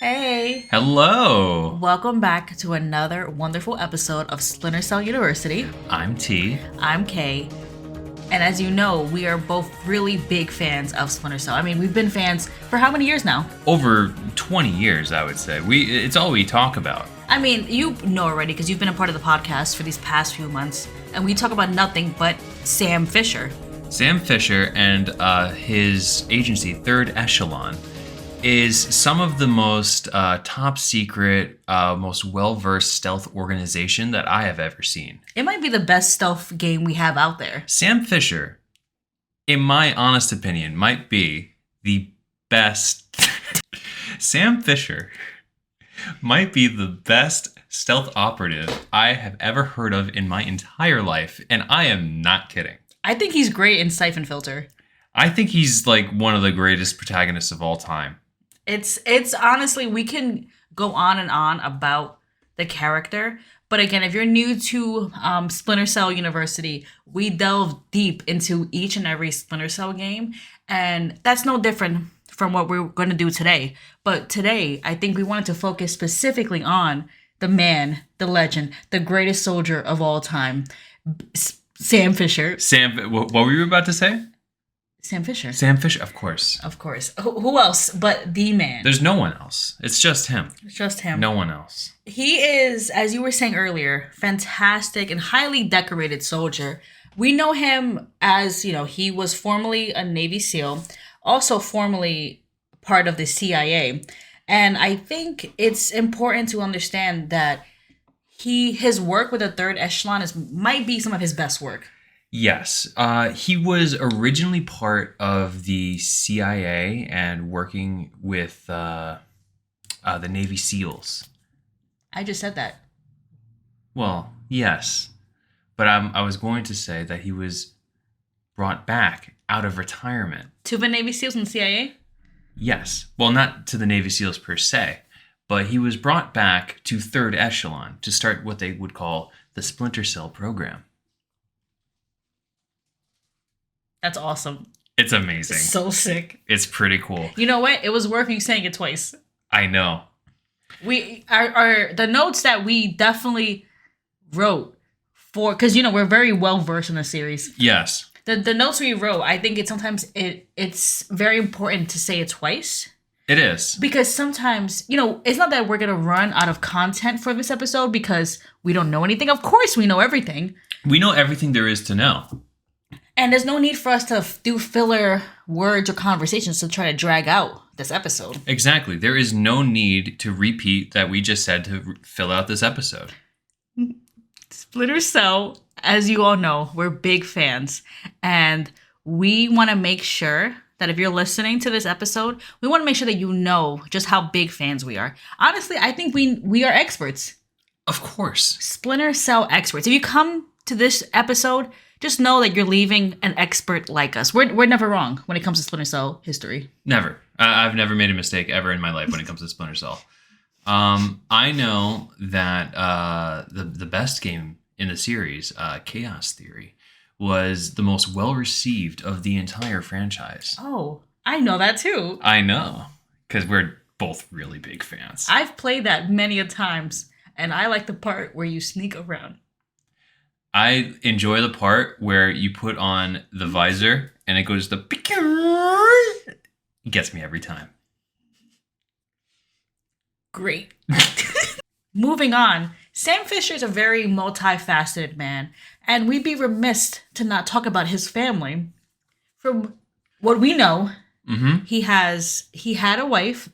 Hey, Hello, welcome back to another wonderful episode of Splinter University. I'm T. I'm Kay, and as you know, we are both really big fans of Splinter Cell. I mean, we've been fans for how many years now? Over 20 years, I would say. It's all we talk about. I mean, you know already because you've been a part of the podcast for these past few months, and we talk about nothing but Sam Fisher. Sam Fisher and his agency, Third Echelon, is some of the most top secret, most well-versed stealth organization that I have ever seen. It might be the best stealth game we have out there. Sam Fisher, in my honest opinion, might be the best. Sam Fisher might be the best stealth operative I have ever heard of in my entire life, and I am not kidding. I think he's great in Siphon Filter. I think he's like one of the greatest protagonists of all time. It's honestly, we can go on and on about the character, but again, if you're new to Splinter Cell University, we delve deep into each and every Splinter Cell game, and that's no different from what we're going to do today. But today, I think we wanted to focus specifically on the man, the legend, the greatest soldier of all time, Sam Fisher. What were you about to say? Sam Fisher. Sam Fisher, of course. Of course. Who else but the man? There's no one else. It's just him. It's just him. No one else. He is, as you were saying earlier, fantastic and highly decorated soldier. We know him as, he was formerly a Navy SEAL, also formerly part of the CIA. And I think it's important to understand that his work with the Third Echelon might be some of his best work. Yes. He was originally part of the CIA and working with the Navy SEALs. I just said that. Well, yes. But I was going to say that he was brought back out of retirement. To the Navy SEALs and CIA? Yes. Well, not to the Navy SEALs per se, but he was brought back to Third Echelon to start what they would call the Splinter Cell program. That's awesome. It's amazing. It's so sick. It's pretty cool. You know what? It was worth you saying it twice. I know. We are the notes that we definitely wrote for, because we're very well versed in the series. Yes. The notes we wrote, I think it's very important to say it twice. It is. Because sometimes, it's not that we're going to run out of content for this episode because we don't know anything. Of course, we know everything. We know everything there is to know. And there's no need for us to do filler words or conversations to try to drag out this episode. Exactly. There is no need to repeat that we just said to fill out this episode. Splinter Cell, as you all know, we're big fans. And we want to make sure that if you're listening to this episode, we want to make sure that you know just how big fans we are. Honestly, I think we are experts. Of course. Splinter Cell experts. If you come to this episode, just know that you're leaving an expert like us. We're never wrong when it comes to Splinter Cell history. Never. I've never made a mistake ever in my life when it comes to Splinter Cell. I know that the best game in the series, Chaos Theory, was the most well-received of the entire franchise. Oh, I know that too. I know, because we're both really big fans. I've played that many a times, and I like the part where you sneak around. I enjoy the part where you put on the visor and it goes the... It gets me every time. Great. Moving on, Sam Fisher is a very multifaceted man, and we'd be remiss to not talk about his family. From what we know, he had a wife,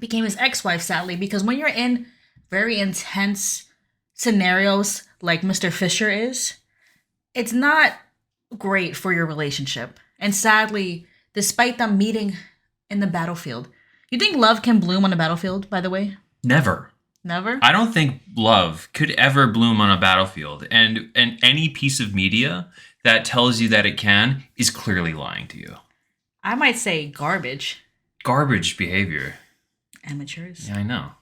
became his ex-wife, sadly, because when you're in very intense scenarios like Mr. Fisher is, it's not great for your relationship. And sadly, despite them meeting in the battlefield, you think love can bloom on the battlefield, by the way? Never. Never? I don't think love could ever bloom on a battlefield. And any piece of media that tells you that it can is clearly lying to you. I might say garbage. Garbage behavior. Amateurs. Yeah, I know.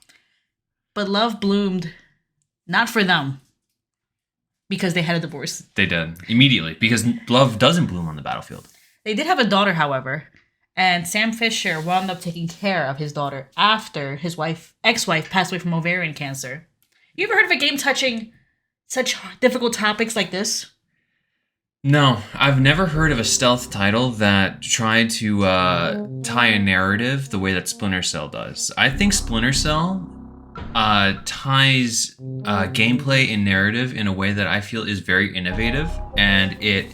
But love bloomed not for them because they had a divorce. They did. Immediately. Because love doesn't bloom on the battlefield. They did have a daughter, however. And Sam Fisher wound up taking care of his daughter after his ex-wife, passed away from ovarian cancer. You ever heard of a game touching such difficult topics like this? No, I've never heard of a stealth title that tried to tie a narrative the way that Splinter Cell does. I think Splinter Cell ties gameplay and narrative in a way that I feel is very innovative, and it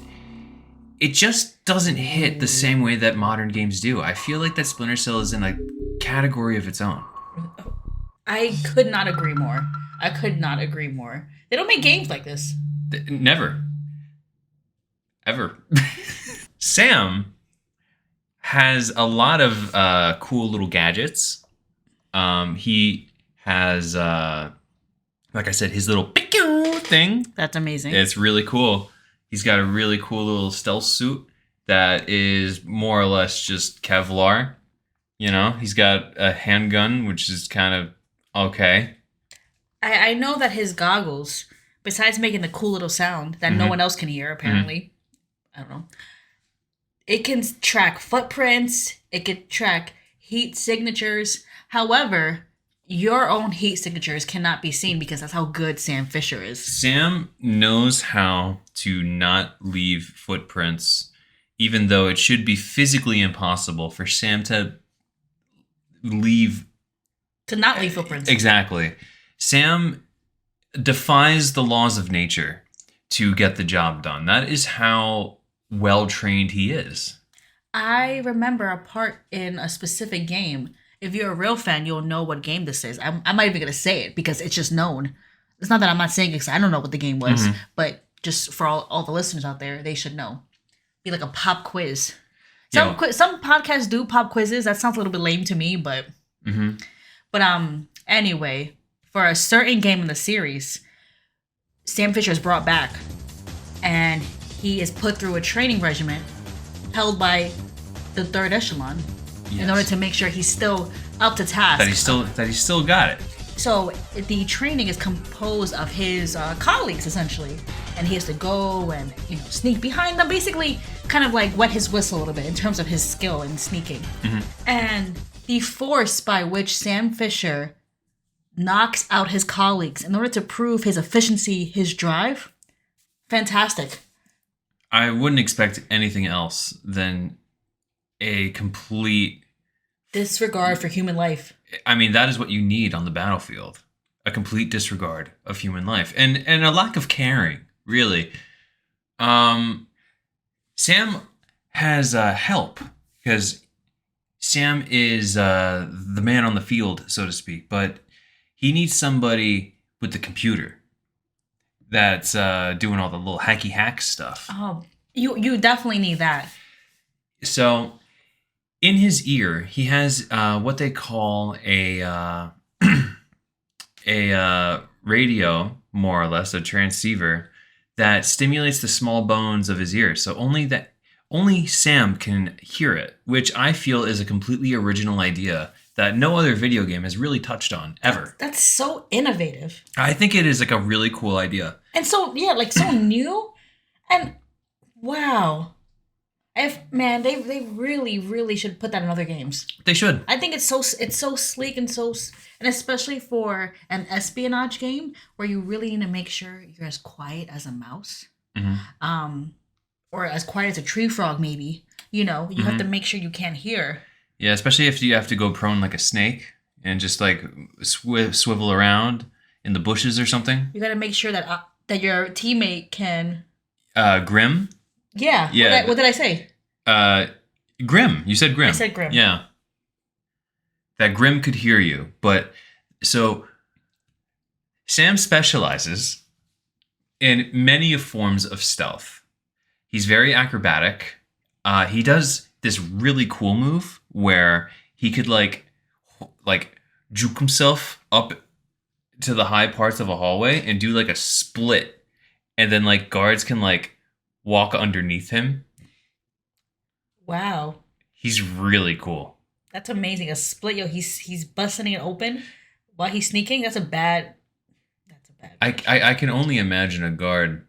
just doesn't hit the same way that modern games do. I feel like that Splinter Cell is in a category of its own. I could not agree more. I could not agree more. They don't make games like this. Never. Ever. Sam has a lot of cool little gadgets. He has, like I said, his little thing. That's amazing. It's really cool. He's got a really cool little stealth suit that is more or less just Kevlar. You know, he's got a handgun, which is kind of okay. I know that his goggles, besides making the cool little sound that no one else can hear, apparently, I don't know, it can track footprints, it can track heat signatures. However, your own heat signatures cannot be seen because that's how good Sam Fisher is. Sam knows how to not leave footprints, even though it should be physically impossible for Sam to leave. To not leave footprints. Exactly. Sam defies the laws of nature to get the job done. That is how well trained he is. I remember a part in a specific game. If you're a real fan, you'll know what game this is. I'm not even going to say it because it's just known. It's not that I'm not saying it because I don't know what the game was, but just for all the listeners out there, they should know. Be like a pop quiz. Some podcasts do pop quizzes. That sounds a little bit lame to me, but anyway, for a certain game in the series, Sam Fisher is brought back, and he is put through a training regimen held by the third echelon in order to make sure he's still up to task. That he's still got it. So the training is composed of his colleagues essentially, and he has to go and sneak behind them, basically kind of like wet his whistle a little bit in terms of his skill in sneaking. And the force by which Sam Fisher knocks out his colleagues in order to prove his efficiency, his drive, fantastic. I wouldn't expect anything else than a complete disregard for human life. I mean, that is what you need on the battlefield. A complete disregard of human life. And a lack of caring, really. Sam has help, because Sam is the man on the field, so to speak. But he needs somebody with the computer that's doing all the little hacky hack stuff. Oh, you definitely need that. So in his ear, he has what they call a radio, more or less, a transceiver that stimulates the small bones of his ears. So only Sam can hear it, which I feel is a completely original idea that no other video game has really touched on ever. That's so innovative. I think it is like a really cool idea. And so, yeah, like so new. And wow. They really, really should put that in other games. They should. I think it's so sleek and especially for an espionage game where you really need to make sure you're as quiet as a mouse, or as quiet as a tree frog. Maybe you have to make sure you can't hear. Yeah, especially if you have to go prone like a snake and just like swivel around in the bushes or something. You got to make sure that your teammate can. Grim. Yeah. Yeah. What did I say? Grim. You said Grim. I said Grim. Yeah. That Grim could hear you. But so Sam specializes in many forms of stealth. He's very acrobatic. He does this really cool move where he could like juke himself up to the high parts of a hallway and do like a split, and then like guards can like walk underneath him. Wow. He's really cool. That's amazing. A split, he's busting it open while he's sneaking. That's a bad. I can only imagine a guard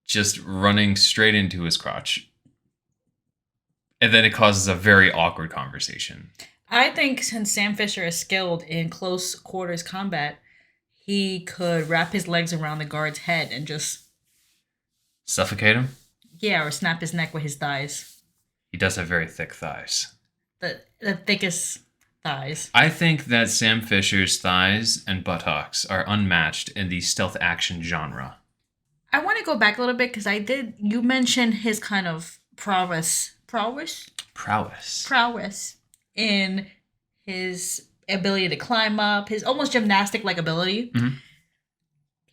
just running straight into his crotch. And then it causes a very awkward conversation. I think since Sam Fisher is skilled in close quarters combat, he could wrap his legs around the guard's head and just, Suffocate him? yeah, or snap his neck with his thighs. He does have very thick thighs. The thickest thighs. I think that Sam Fisher's thighs and buttocks are unmatched in the stealth action genre. I want to go back a little bit because you mentioned his kind of prowess in his ability to climb up, his almost gymnastic like ability. Mm-hmm.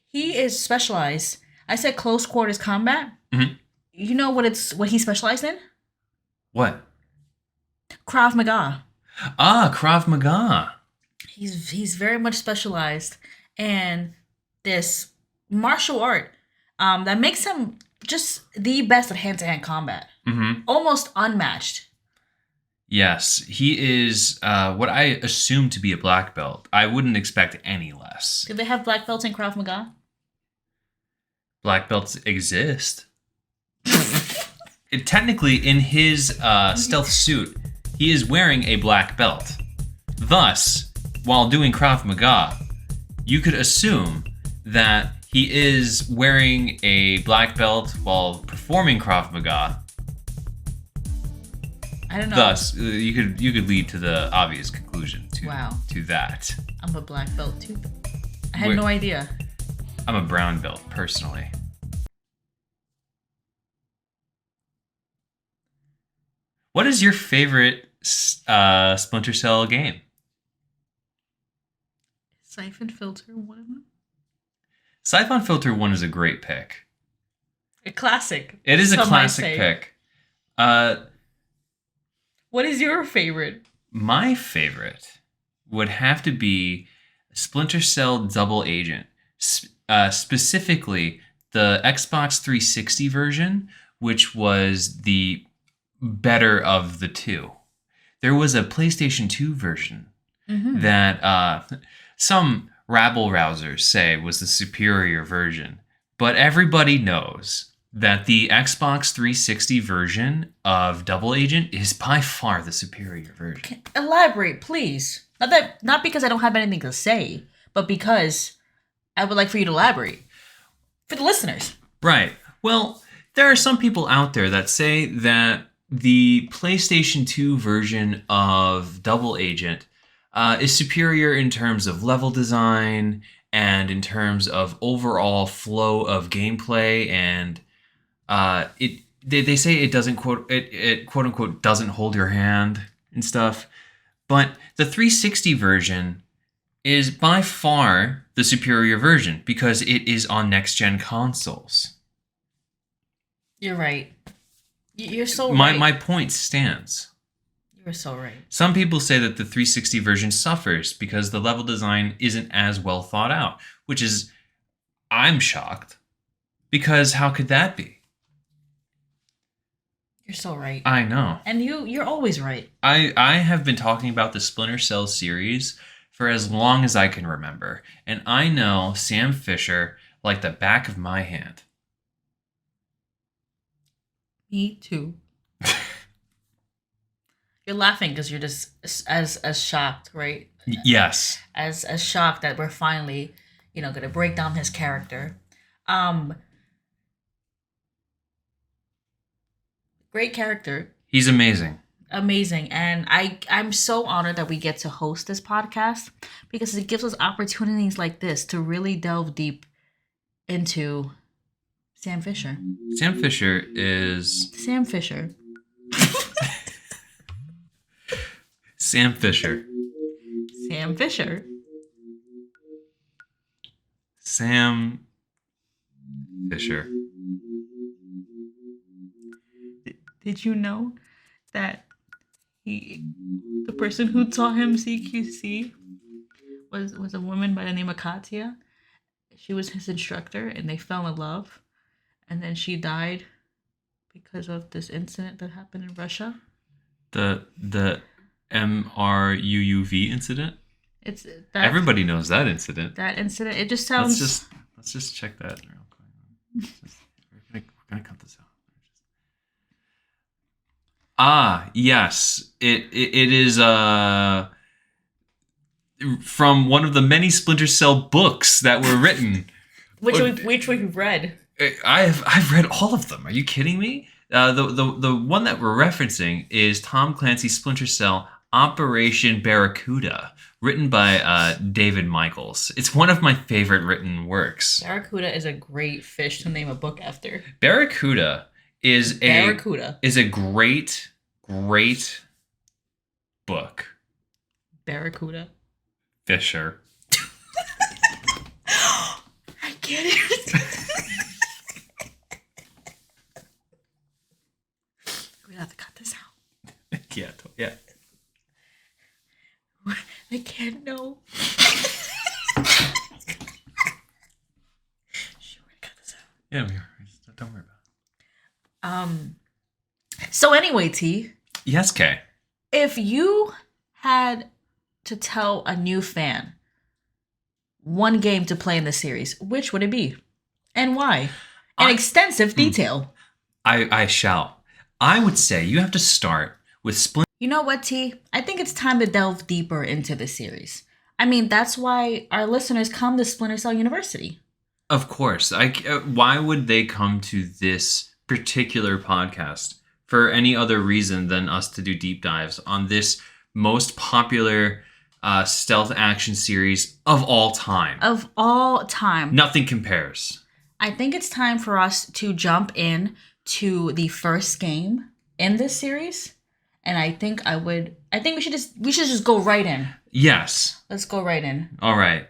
He is specialized. I said close quarters combat. Mm-hmm. You know what he's specialized in? What? Krav Maga. Ah, Krav Maga. He's very much specialized in this martial art that makes him just the best at hand-to-hand combat. Mm-hmm. Almost unmatched. Yes, he is what I assume to be a black belt. I wouldn't expect any less. Do they have black belts in Krav Maga? Black belts exist. Technically, in his stealth suit, he is wearing a black belt. Thus, while doing Krav Maga, you could assume that he is wearing a black belt while performing Krav Maga. I don't know. Thus, you could lead to the obvious conclusion to that. I'm a black belt too. I had no idea. I'm a brown belt, personally. What is your favorite Splinter Cell game? Siphon Filter, one of them. Siphon Filter 1 is a great pick. A classic. It is a some might classic say. pick. What is your favorite? My favorite would have to be Splinter Cell Double Agent. Specifically, the Xbox 360 version, which was the better of the two. There was a PlayStation 2 version that some rabble-rousers say was the superior version. But everybody knows that the Xbox 360 version of Double Agent is by far the superior version. Elaborate, please. Not because I don't have anything to say, but because I would like for you to elaborate. For the listeners. Right. Well, there are some people out there that say that the PlayStation 2 version of Double Agent is superior in terms of level design and in terms of overall flow of gameplay, and they say it doesn't quote unquote doesn't hold your hand and stuff. But the 360 version is by far the superior version because it is on next gen consoles. You're right. You're so right. My point stands. You're so right. Some people say that the 360 version suffers because the level design isn't as well thought out, which is, I'm shocked, because how could that be? You're so right. I know. And you're always right. I have been talking about the Splinter Cell series for as long as I can remember, and I know Sam Fisher like the back of my hand. Me too. You're laughing because you're just as shocked, right? Yes. As shocked that we're finally, gonna break down his character. Great character. He's amazing. Amazing. And I'm so honored that we get to host this podcast because it gives us opportunities like this to really delve deep into Sam Fisher. Sam Fisher is... Sam Fisher. Sam Fisher. Sam Fisher. Sam Fisher. Did you know that the person who taught him CQC was a woman by the name of Katya? She was his instructor, and they fell in love, and then she died because of this incident that happened in Russia. The MRUUV incident. It's that everybody knows that incident. That incident. It just sounds. Let's just check that real quick. We're gonna cut this out. Ah, yes. It is from one of the many Splinter Cell books that were written. Which we've read. I've read all of them. Are you kidding me? The one that we're referencing is Tom Clancy's Splinter Cell Operation Barracuda, written by David Michaels. It's one of my favorite written works. Barracuda is a great fish to name a book after. Barracuda is Barracuda. a great book. Barracuda. Fisher. I get it. We have to cut this out. Yeah. I can't know. Should we cut this out? Yeah, don't worry about it. So anyway, T, Yes, Kay. if you had to tell a new fan one game to play in the series, which would it be? And why? In extensive detail. I shall. I would say you have to start with Splinter. You know what, T? I think it's time to delve deeper into the series. I mean, that's why our listeners come to Splinter Cell University. Of course. Why would they come to this particular podcast for any other reason than us to do deep dives on this most popular stealth action series of all time? Of all time. Nothing compares. I think it's time for us to jump in to the first game in this series. And I think we should just go right in. Yes. Let's go right in. All right.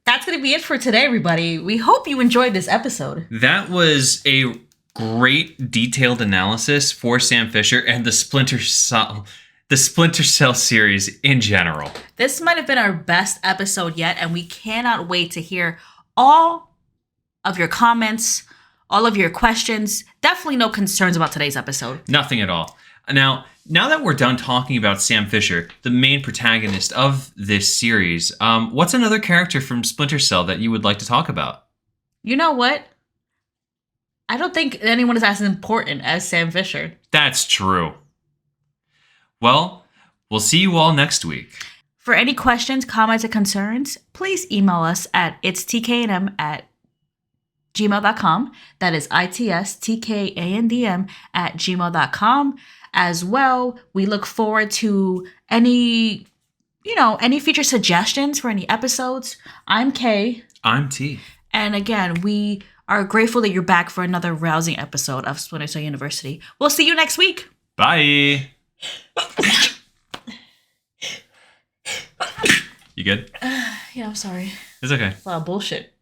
That's going to be it for today, everybody. We hope you enjoyed this episode. That was a great detailed analysis for Sam Fisher and the Splinter Cell series in general. This might have been our best episode yet, and we cannot wait to hear all of your comments, all of your questions. Definitely no concerns about today's episode. Nothing at all. Now that we're done talking about Sam Fisher, the main protagonist of this series, what's another character from Splinter Cell that you would like to talk about? You know what? I don't think anyone is as important as Sam Fisher. That's true. Well, we'll see you all next week. For any questions, comments, or concerns, please email us at itstkandm@gmail.com. That is itstkandm@gmail.com. As well, we look forward to any future suggestions for any episodes. I'm Kay. I'm T. And again, we are grateful that you're back for another rousing episode of Splinter Cell University. We'll see you next week. Bye. You good? Yeah, I'm sorry. It's okay. A lot of bullshit.